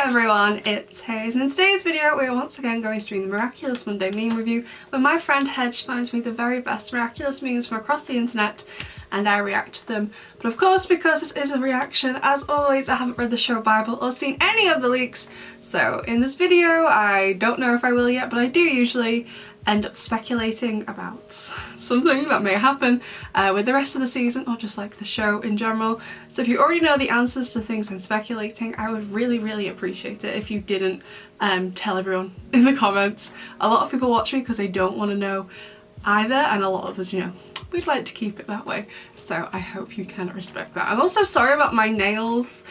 everyone, it's Haze, and in today's video we are once again going to do the Miraculous Monday meme review where my friend Hedge finds me the very best Miraculous memes from across the internet and I react to them. But of course, because this is a reaction, as always I haven't read the show Bible or seen any of the leaks, so in this video I don't know if I will yet, but I do usually end up speculating about something that may happen with the rest of the season or just like the show in general. So if you already know the answers to things I'm speculating, I would really appreciate it if you didn't tell everyone in the comments. A lot of people watch me because they don't want to know either, and a lot of us, you know, we'd like to keep it that way. So I hope you can respect that. I'm also sorry about my nails.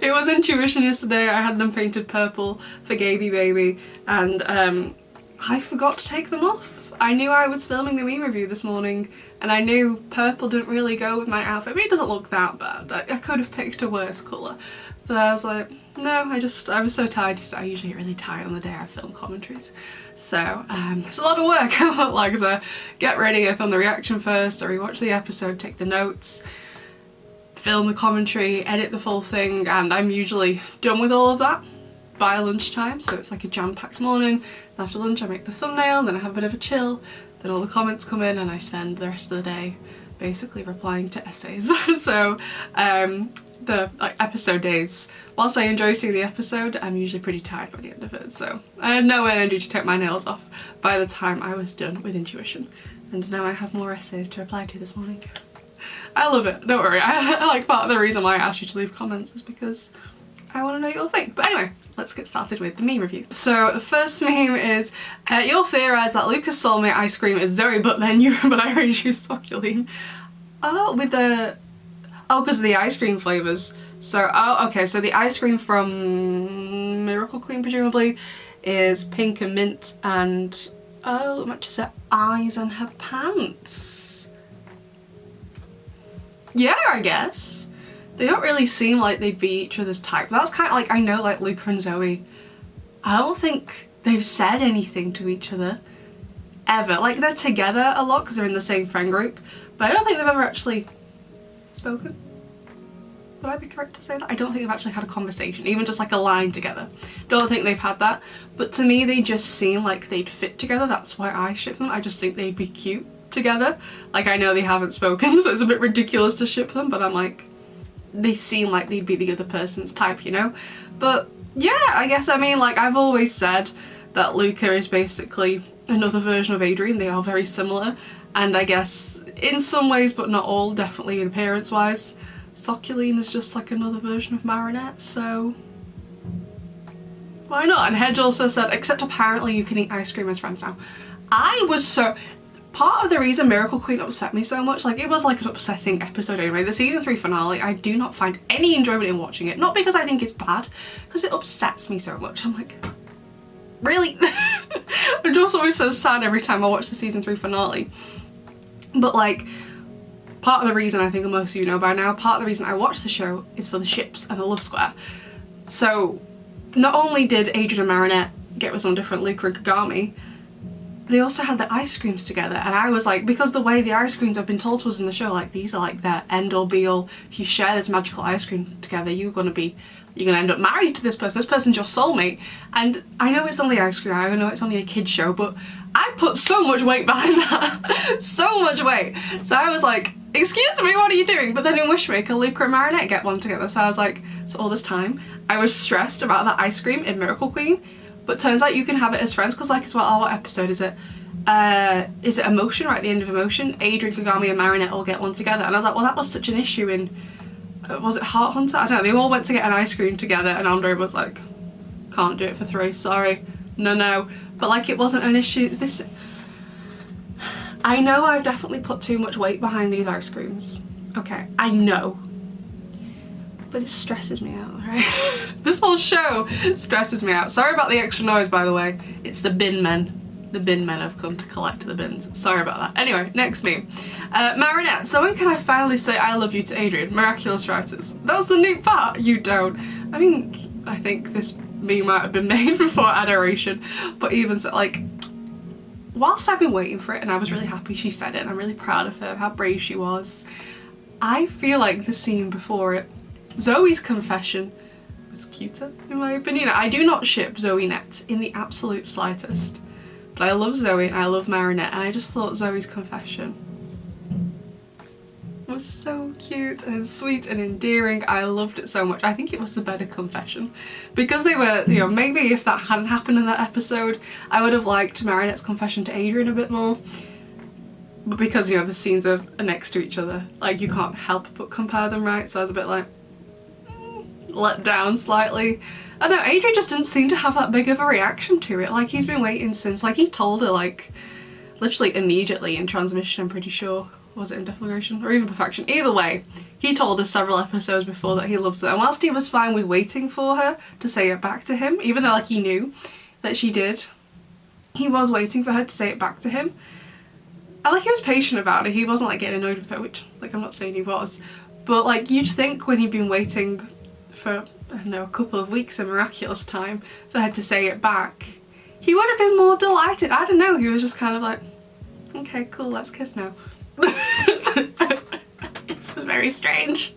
It was intuition yesterday. I had them painted purple for Gaby Baby and I forgot to take them off. I knew I was filming the meme review this morning and I knew purple didn't really go with my outfit. I mean, it doesn't look that bad. I could have picked a worse colour. But I was like, no, I was so tired. I usually get really tired on the day I film commentaries. So it's a lot of work. I won't lie, because I get ready, I film the reaction first, I rewatch the episode, take the notes, film the commentary, edit the full thing, and I'm usually done with all of that by lunchtime, so it's like a jam-packed morning. After lunch I make the thumbnail, then I have a bit of a chill, then all the comments come in and I spend the rest of the day basically replying to essays. So the episode days, whilst I enjoy seeing the episode, I'm usually pretty tired by the end of it, so I had no energy to take my nails off by the time I was done with intuition. And now I have more essays to reply to this morning. I love it, don't worry. I like, part of the reason why I asked you to leave comments is because I want to know what you'll think. But anyway, let's get started with the meme review. So the first meme is, you'll theorise that Luca's soulmate ice cream is Zoe, but I raise you succulent. Oh, with the... Oh, because of the ice cream flavours. So, oh, okay, so the ice cream from Miracle Queen, presumably, is pink and mint, and oh, it matches her eyes and her pants. Yeah, I guess. They don't really seem like they'd be each other's type. That's kind of like, I know like Luca and Zoe, I don't think they've said anything to each other ever. Like, they're together a lot because they're in the same friend group, but I don't think they've ever actually spoken. Would I be correct to say that? I don't think they've actually had a conversation, even just like a line together. Don't think they've had that, but to me they just seem like they'd fit together. That's why I ship them. I just think they'd be cute together. Like, I know they haven't spoken, so it's a bit ridiculous to ship them, but I'm like, they seem like they'd be the other person's type, you know? But yeah, I guess, I mean, like, I've always said that Luca is basically another version of Adrian. They are very similar, and I guess in some ways, but not all, definitely in appearance wise, Succulent is just like another version of Marinette, so why not? And Hedge also said, except apparently you can eat ice cream as friends now. I was so... Part of the reason Miracle Queen upset me so much, like, it was like an upsetting episode anyway. The season 3 finale, I do not find any enjoyment in watching it. Not because I think it's bad, because it upsets me so much. I'm like, really? I'm just always so sad every time I watch the season 3 finale. But like, part of the reason, I think most of you know by now, part of the reason I watch the show is for the ships and the love square. So not only did Adrian and Marinette get with someone different, Luca and Kagami, they also had the ice creams together, and I was like, because the way the ice creams have been told to us in the show, like, these are like their end all be all. If you share this magical ice cream together, you're gonna end up married to this person. This person's your soulmate. And I know it's only ice cream, I know it's only a kid's show, but I put so much weight behind that. So much weight. So I was like, excuse me, what are you doing? But then in Wishmaker, Luca and Marinette get one together. So I was like, so all this time I was stressed about that ice cream in Miracle Queen. But turns out you can have it as friends, because like, as well, oh, what episode is it? Is it Emotion, right at the end of Emotion? Adrian, Kagami and Marinette all get one together. And I was like, well, that was such an issue in, was it Heart Hunter? I don't know, they all went to get an ice cream together and Andre was like, can't do it for 3, sorry. No. But like, it wasn't an issue. I know I've definitely put too much weight behind these ice creams. Okay, I know. But it stresses me out, right? This whole show stresses me out. Sorry about the extra noise, by the way. It's the bin men. The bin men have come to collect the bins. Sorry about that. Anyway, next meme. Marinette, so when can I finally say I love you to Adrian? Miraculous writers. That was the new part. You don't. I mean, I think this meme might have been made before Adoration, but even so, like, whilst I've been waiting for it, and I was really happy she said it, and I'm really proud of her, how brave she was, I feel like the scene before it, Zoe's confession was cuter in my opinion. I do not ship Zoe Nett in the absolute slightest, but I love Zoe and I love Marinette, and I just thought Zoe's confession was so cute and sweet and endearing. I loved it so much. I think it was the better confession because they were, you know, maybe if that hadn't happened in that episode I would have liked Marinette's confession to Adrian a bit more, but because, you know, the scenes are next to each other, like you can't help but compare them, right? So I was a bit like let down slightly. I don't know, Adrian just didn't seem to have that big of a reaction to it. Like he's been waiting since, like he told her like literally immediately in transmission, I'm pretty sure. Was it in Deflagration or even Perfection? Either way, he told us several episodes before that he loves her, and whilst he was fine with waiting for her to say it back to him, even though like he knew that she did, he was waiting for her to say it back to him. And like he was patient about it, he wasn't like getting annoyed with her, which like I'm not saying he was, but like you'd think when he'd been waiting for, I don't know, a couple of weeks in Miraculous time for her to say it back, he would have been more delighted. I don't know, he was just kind of like, okay, cool, let's kiss now. It was very strange.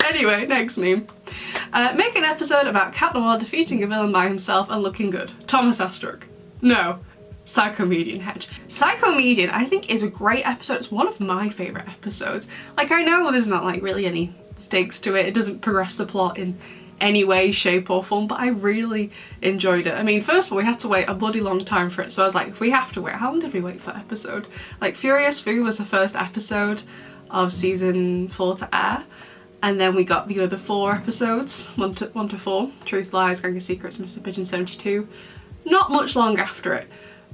Anyway, next meme. Make an episode about Cat Noir defeating a villain by himself and looking good. Thomas Asterisk. No. Psychomedian Hedge. Psychomedian I think is a great episode. It's one of my favourite episodes. Like I know there's not like really any stakes to it. It doesn't progress the plot in any way, shape or form, but I really enjoyed it. I mean, first of all, we had to wait a bloody long time for it, so I was like, if we have to wait, how long did we wait for that episode? Like Furious Fu was the first episode of season 4 to air, and then we got the other 4 episodes, 1 to 4, Truth Lies, Gang of Secrets, Mr. Pigeon 72, not much long after it.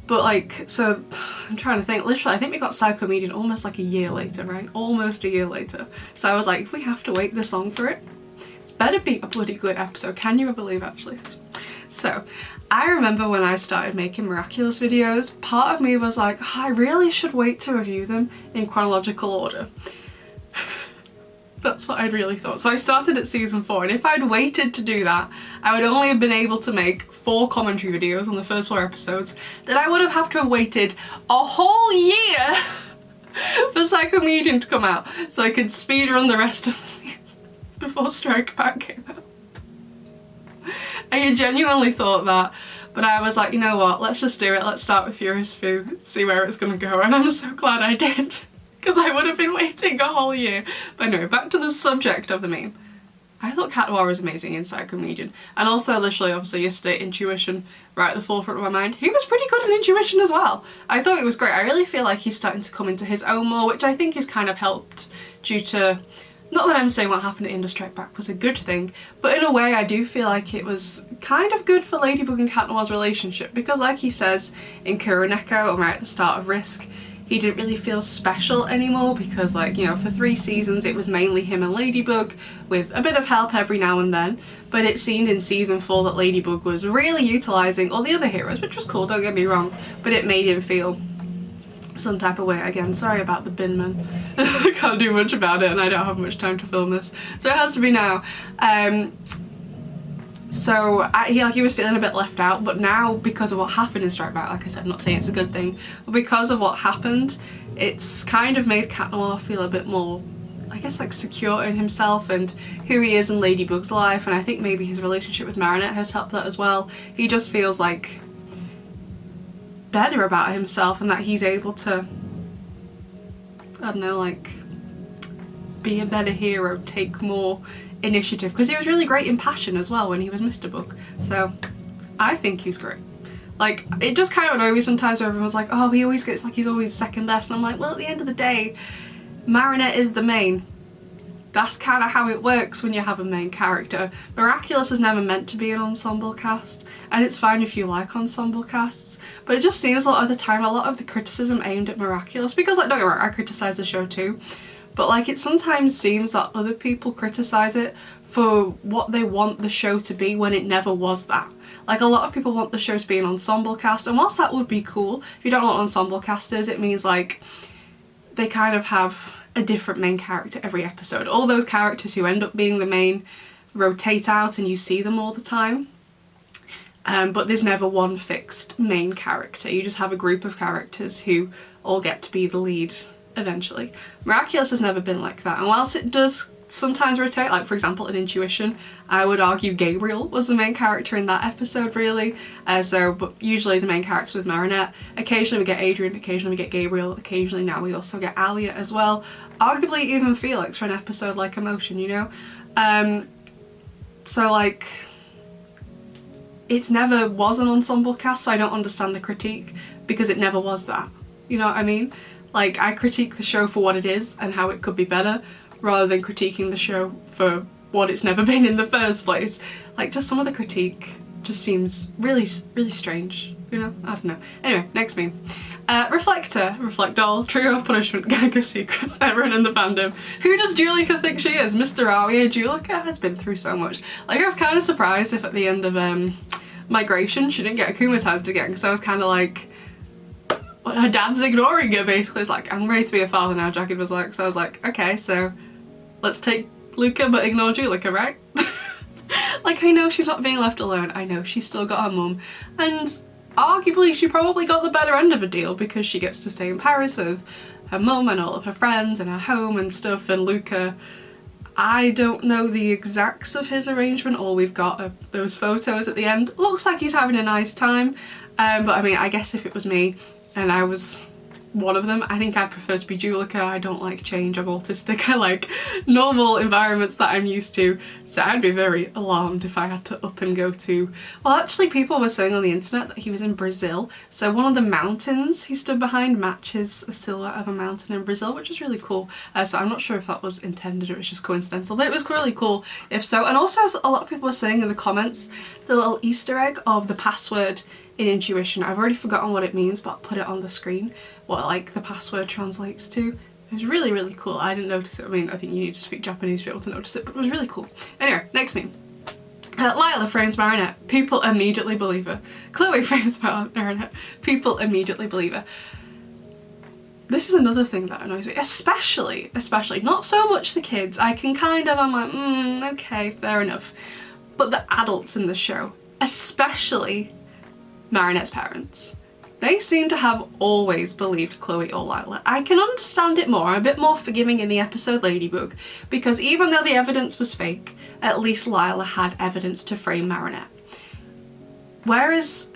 But like, so I'm trying to think, literally I think we got Psychomedian almost like a year later, right? Almost a year later. So I was like, if we have to wait this long for it, better be a bloody good episode. Can you believe actually? So I remember when I started making Miraculous videos, part of me was like, oh, I really should wait to review them in chronological order. That's what I'd really thought. So I started at season 4, and if I'd waited to do that, I would only have been able to make 4 commentary videos on the first 4 episodes. Then I would have had to have waited a whole year for Psychomedian to come out so I could speedrun the rest of the season before Strike Back came out. I had genuinely thought that, but I was like, you know what, let's just do it. Let's start with Furious Fu, see where it's gonna go, and I'm so glad I did, because I would have been waiting a whole year. But anyway, back to the subject of the meme. I thought Cat Noir was amazing in Psychomedian, and also literally obviously yesterday Intuition right at the forefront of my mind. He was pretty good in Intuition as well. I thought it was great. I really feel like he's starting to come into his own more, which I think is kind of helped due to, not that I'm saying what happened at Strike Back was a good thing, but in a way I do feel like it was kind of good for Ladybug and Cat Noir's relationship, because like he says in Kuroneko, right at the start of Risk, he didn't really feel special anymore because, like, you know, for 3 seasons it was mainly him and Ladybug with a bit of help every now and then, but it seemed in season 4 that Ladybug was really utilising all the other heroes, which was cool, don't get me wrong, but it made him feel some type of way. Again, sorry about the binman. I can't do much about it and I don't have much time to film this, so it has to be now. So he was feeling a bit left out, but now because of what happened in Strike Back, like I said, I'm not saying it's a good thing, but because of what happened, it's kind of made Cat Noir feel a bit more, I guess, like secure in himself and who he is in Ladybug's life, and I think maybe his relationship with Marinette has helped that as well. He just feels like better about himself and that he's able to, I don't know, like be a better hero, take more initiative, because he was really great in Passion as well when he was Mr. Book, so I think he's great. Like, it just kind of annoyed me sometimes where everyone's like, oh, he always gets, like, he's always second best, and I'm like, well, at the end of the day, Marinette is the main. That's kind of how it works when you have a main character. Miraculous is never meant to be an ensemble cast, and it's fine if you like ensemble casts, but it just seems a lot of the time, a lot of the criticism aimed at Miraculous, because, like, don't get me wrong, I criticise the show too, but like it sometimes seems that other people criticise it for what they want the show to be when it never was that. Like, a lot of people want the show to be an ensemble cast, and whilst that would be cool, if you don't know what ensemble cast is, it means like they kind of have a different main character every episode. All those characters who end up being the main rotate out and you see them all the time. But there's never one fixed main character. You just have a group of characters who all get to be the lead eventually. Miraculous has never been like that, and whilst it does sometimes rotate, like for example in Intuition, I would argue Gabriel was the main character in that episode really, but usually the main character was Marinette. Occasionally we get Adrian, occasionally we get Gabriel, occasionally now we also get Alia as well, arguably even Felix for an episode like Emotion, you know? So like, it never was an ensemble cast, so I don't understand the critique, because it never was that, you know what I mean? Like, I critique the show for what it is and how it could be better, rather than critiquing the show for what it's never been in the first place. Like, just some of the critique just seems really, really strange, you know? I don't know. Anyway, next meme. Reflector, Reflect All, Trio of Punishment, Gang of Secrets, everyone in the fandom. Who does Julika think she is? Mr. Aria? Julika has been through so much. Like, I was kind of surprised if at the end of Migration she didn't get akumatized again, because I was kind of like, her dad's ignoring her basically. It's like, I'm ready to be a father now, Jagged was like. So I was like, okay, so let's take Luca but ignore Julika, right? Like, I know she's not being left alone, I know she's still got her mum, and arguably she probably got the better end of a deal because she gets to stay in Paris with her mum and all of her friends and her home and stuff, and Luca, I don't know the exacts of his arrangement, all we've got are those photos at the end. Looks like he's having a nice time, but I mean, I guess if it was me and I was one of them, I think I'd prefer to be Julika. I don't like change, I'm autistic, I like normal environments that I'm used to, so I'd be very alarmed if I had to up and go to, well actually people were saying on the internet that he was in Brazil, so one of the mountains he stood behind matches a silhouette of a mountain in Brazil, which is really cool, so I'm not sure if that was intended or it was just coincidental, but it was really cool if so. And also a lot of people were saying in the comments the little Easter egg of the password in Intuition, I've already forgotten what it means, but I'll put it on the screen, what like the password translates to. It was really, really cool. I didn't notice it. I mean, I think you need to speak Japanese to be able to notice it, but it was really cool. Anyway, next meme. Lila frames Marinette. People immediately believe her. Chloe frames Marinette. People immediately believe her. This is another thing that annoys me, especially, not so much the kids. I can kind of, I'm like, okay, fair enough. But the adults in the show, especially Marinette's parents, they seem to have always believed Chloe or Lila. I can understand it more, I'm a bit more forgiving in the episode Ladybug, because even though the evidence was fake, at least Lila had evidence to frame Marinette. Whereas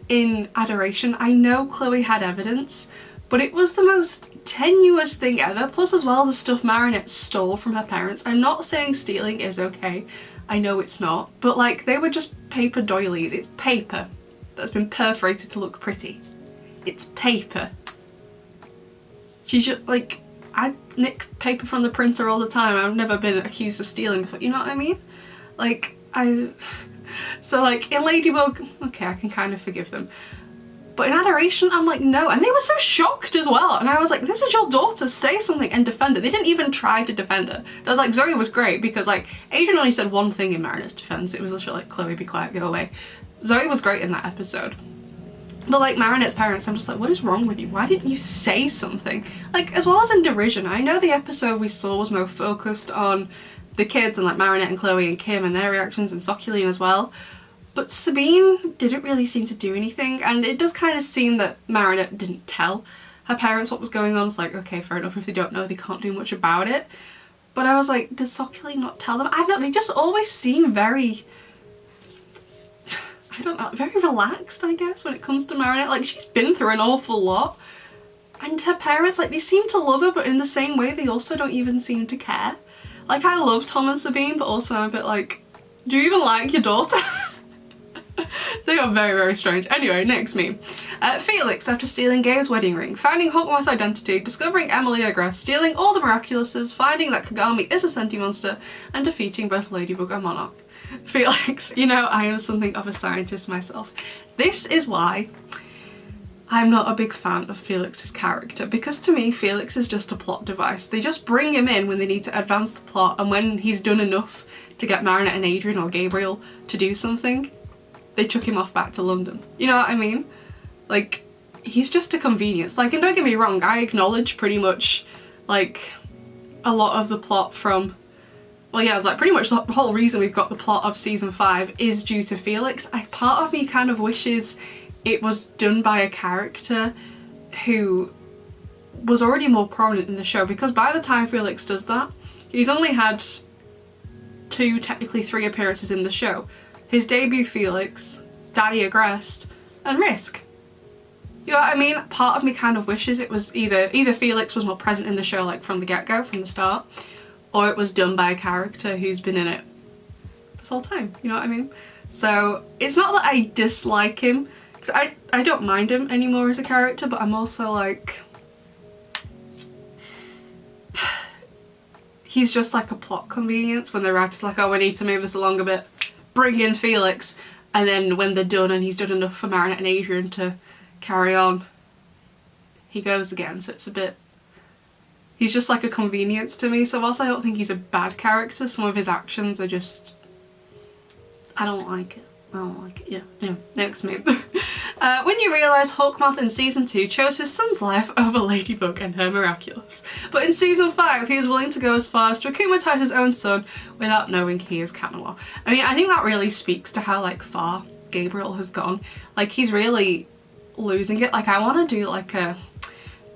in Adoration, I know Chloe had evidence, but it was the most tenuous thing ever, plus as well the stuff Marinette stole from her parents. I'm not saying stealing is okay, I know it's not, but like, they were just paper doilies. It's paper that's been perforated to look pretty. It's paper. She's just like, I nick paper from the printer all the time. I've never been accused of stealing before, you know what I mean? Like, so like in Ladybug, okay, I can kind of forgive them. But in Adoration, I'm like, no. And they were so shocked as well. And I was like, this is your daughter, say something and defend her. They didn't even try to defend her. I was like, Zoe was great because like, Adrian only said one thing in Marinette's defense. It was literally like, Chloe, be quiet, go away. Zoe was great in that episode. But like Marinette's parents, I'm just like, what is wrong with you? Why didn't you say something? Like, as well as in Derision, I know the episode we saw was more focused on the kids and like Marinette and Chloe and Kim and their reactions and Soculine as well. But Sabine didn't really seem to do anything, and it does kind of seem that Marinette didn't tell her parents what was going on. It's like, okay, fair enough, if they don't know, they can't do much about it. But I was like, does Soculine not tell them? I don't know, they just always seem very, I don't know, very relaxed, I guess, when it comes to Marinette. Like, she's been through an awful lot. And her parents, like, they seem to love her, but in the same way, they also don't even seem to care. Like, I love Tom and Sabine, but also I'm a bit like, do you even like your daughter? They are very, very strange. Anyway, next meme. Felix, after stealing Gabe's wedding ring, finding Hotline's identity, discovering Emily Agress, stealing all the Miraculouses, finding that Kagami is a senti monster, and defeating both Ladybug and Monarch. Felix, you know, I am something of a scientist myself. This is why I'm not a big fan of Felix's character, because to me, Felix is just a plot device. They just bring him in when they need to advance the plot, and when he's done enough to get Marinette and Adrian or Gabriel to do something, they chuck him off back to London. You know what I mean? Like, he's just a convenience. Like, and don't get me wrong, I acknowledge pretty much, like, a lot of the plot from, well yeah, it's like pretty much the whole reason we've got the plot of season 5 is due to Felix. Part of me kind of wishes it was done by a character who was already more prominent in the show, because by the time Felix does that, He's only had 2, technically 3 appearances in the show. His debut Felix, Daddy Agrest, and Risk. You know what I mean? Part of me kind of wishes it was either Felix was more present in the show, like from the get-go, from the start, or it was done by a character who's been in it this whole time, you know what I mean? So it's not that I dislike him, because I don't mind him anymore as a character, but I'm also like, he's just like a plot convenience when the writer's like, oh, we need to move this along a bit, bring in Felix, and then when they're done and he's done enough for Marinette and Adrian to carry on, he goes again. So it's a bit, he's just like a convenience to me. So whilst I don't think he's a bad character, some of his actions are just, I don't like it. I don't like it. Yeah. Next meme. When you realise Hawkmoth in season 2 chose his son's life over Ladybug and her Miraculous, but in season 5 he was willing to go as far as to akumatise his own son without knowing he is Cat Noir. I mean, I think that really speaks to how like far Gabriel has gone. Like, he's really losing it. Like, I want to do like a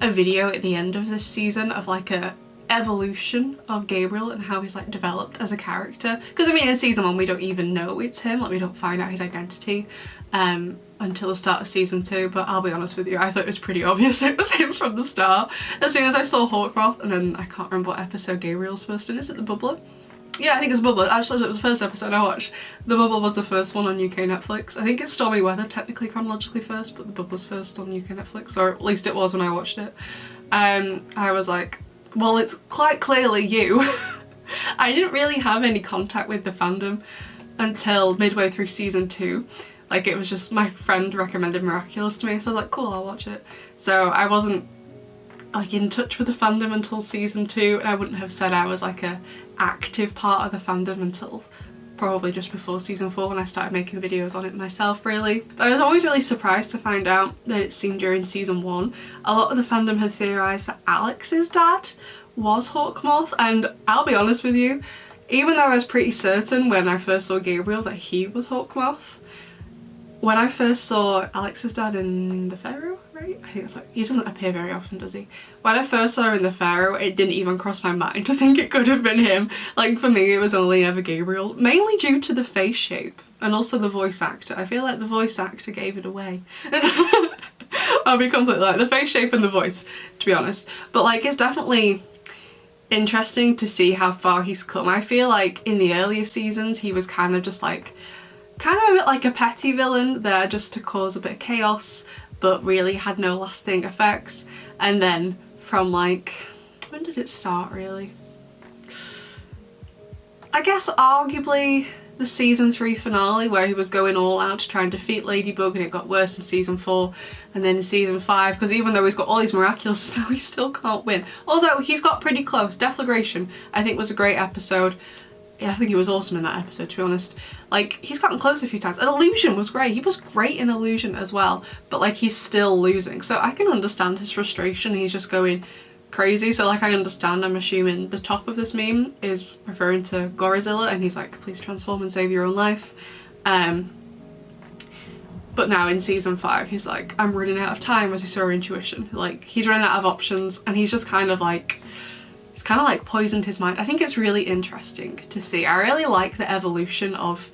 video at the end of this season of like a evolution of Gabriel and how he's like developed as a character, because I mean in season 1 we don't even know it's him, like we don't find out his identity until the start of season 2, but I'll be honest with you, I thought it was pretty obvious it was him from the start. As soon as I saw Hawkmoth, and then I can't remember what episode Gabriel's first in. Is it the Bubbler? Yeah, I think it's Bubbler. Actually, it was the first episode I watched. The Bubble was the first one on UK Netflix. I think it's Stormy Weather technically chronologically first, but the Bubbler's first on UK Netflix, or at least it was when I watched it. I was like, well, it's quite clearly you. I didn't really have any contact with the fandom until midway through season 2. Like, it was just my friend recommended Miraculous to me, so I was like, cool, I'll watch it. So I wasn't like in touch with the fandom until season 2, and I wouldn't have said I was like a active part of the fandom until probably just before season 4 when I started making videos on it myself, really. But I was always really surprised to find out that it's seen during season 1. A lot of the fandom had theorised that Alex's dad was Hawkmoth, and I'll be honest with you, even though I was pretty certain when I first saw Gabriel that he was Hawkmoth, when I first saw Alex's dad in the Pharaoh, right? I think it's like, he doesn't appear very often, does he? When I first saw him in the Pharaoh, it didn't even cross my mind to think it could have been him. Like, for me, it was only ever Gabriel, mainly due to the face shape and also the voice actor. I feel like the voice actor gave it away. I'll be completely like, the face shape and the voice, to be honest. But like, it's definitely interesting to see how far he's come. I feel like in the earlier seasons, he was kind of just like, kind of a bit like a petty villain there just to cause a bit of chaos, but really had no lasting effects. And then from like, when did it start really? I guess arguably the season 3 finale, where he was going all out to try and defeat Ladybug, and it got worse in season 4 and then in season 5, because even though he's got all these Miraculous now, he still can't win. Although he's got pretty close. Deflagration I think was a great episode. Yeah, I think he was awesome in that episode, to be honest. Like, he's gotten close a few times. And Illusion was great. He was great in Illusion as well, but like, he's still losing. So I can understand his frustration. He's just going crazy. So like, I understand, I'm assuming the top of this meme is referring to Gorizilla, and he's like, please transform and save your own life. But now in season 5, he's like, I'm running out of time, as he saw intuition. Like, he's running out of options, and he's just kind of like, it's kind of like poisoned his mind. I think it's really interesting to see. I really like the evolution of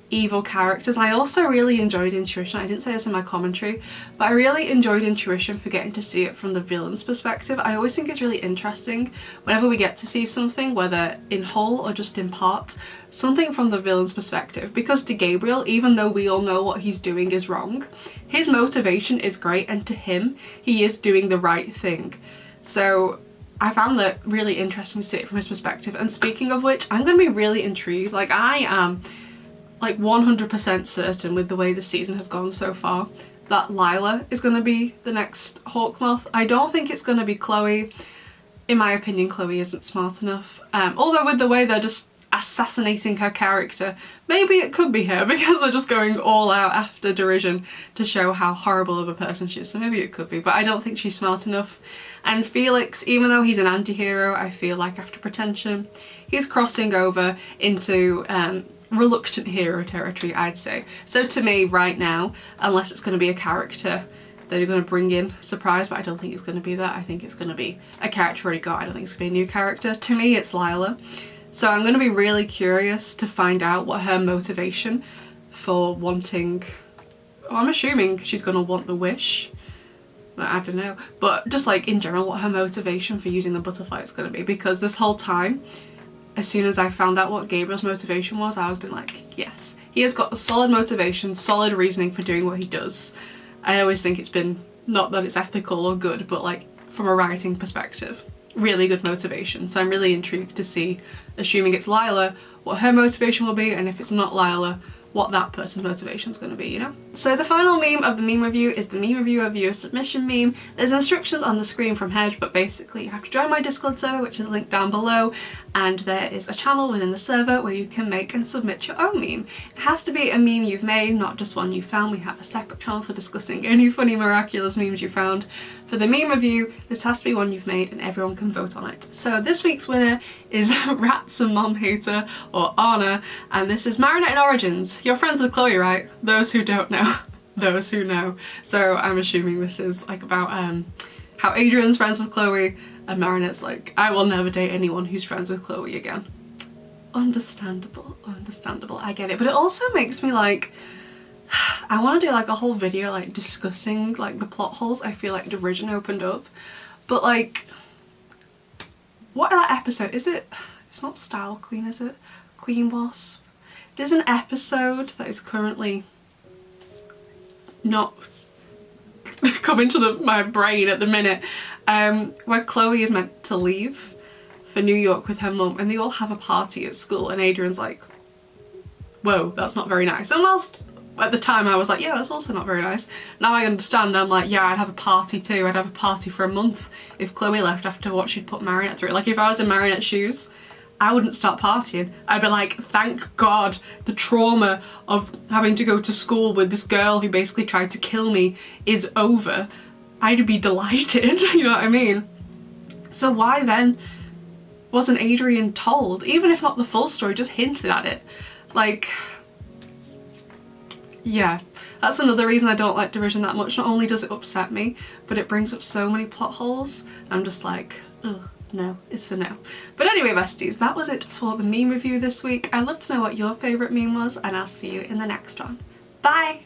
evil characters. I also really enjoyed Intuition. I didn't say this in my commentary, but I really enjoyed Intuition for getting to see it from the villain's perspective. I always think it's really interesting whenever we get to see something, whether in whole or just in part, something from the villain's perspective, because to Gabriel, even though we all know what he's doing is wrong, his motivation is great, and to him, he is doing the right thing. So I found it really interesting to see it from his perspective. And speaking of which, I'm going to be really intrigued. Like, I am like 100% certain with the way the season has gone so far that Lila is going to be the next Hawkmoth. I don't think it's going to be Chloe. In my opinion, Chloe isn't smart enough. Although with the way they're just assassinating her character, maybe it could be her, because they're just going all out after derision to show how horrible of a person she is. So maybe it could be, but I don't think she's smart enough. And Felix, even though he's an anti-hero, I feel like after Pretension, he's crossing over into reluctant hero territory, I'd say. So to me, right now, unless it's going to be a character they're going to bring in surprise, but I don't think it's going to be that. I think it's going to be a character already got. I don't think it's going to be a new character. To me, it's Lila. So I'm going to be really curious to find out what her motivation for wanting... Well, I'm assuming she's going to want the wish. I don't know. But just like in general, what her motivation for using the butterfly is going to be. Because this whole time, as soon as I found out what Gabriel's motivation was, I was been like, yes. He has got a solid motivation, solid reasoning for doing what he does. I always think it's been, not that it's ethical or good, but like from a writing perspective, really good motivation. So I'm really intrigued to see, assuming it's Lila, what her motivation will be, and if it's not Lila, what that person's motivation is going to be, you know? So the final meme of the meme review is the meme review of your submission meme. There's instructions on the screen from Hedge, but basically you have to join my Discord server, which is linked down below, and there is a channel within the server where you can make and submit your own meme. It has to be a meme you've made, not just one you found. We have a separate channel for discussing any funny Miraculous memes you found. For the meme review, this has to be one you've made and everyone can vote on it. So this week's winner is Rats and Mom Hater, or Anna, and this is Marinette in Origins. You're friends with Chloe, right? Those who don't know. Those who know. So I'm assuming this is like about how Adrian's friends with Chloe and Marinette's like, I will never date anyone who's friends with Chloe again. Understandable, understandable, I get it. But it also makes me like, I want to do like a whole video like discussing like the plot holes I feel like Division opened up. But like, what that episode, is it, it's not Style Queen, is it? Queen Wasp? There's an episode that is currently not coming to my brain at the minute, where Chloe is meant to leave for New York with her mum, and they all have a party at school, and Adrian's like, whoa, that's not very nice. And whilst at the time I was like, yeah, that's also not very nice, now I understand. I'm like, yeah, I'd have a party too. I'd have a party for a month if Chloe left after what she'd put Marinette through. Like, if I was in Marinette's shoes, I wouldn't start partying. I'd be like, thank God the trauma of having to go to school with this girl who basically tried to kill me is over. I'd be delighted, you know what I mean? So why then wasn't Adrian told? Even if not the full story, just hinted at it. Like, yeah, that's another reason I don't like Division that much. Not only does it upset me, but it brings up so many plot holes. I'm just like, ugh. No, it's a no. But anyway, besties, that was it for the meme review this week. I'd love to know what your favourite meme was, and I'll see you in the next one. Bye!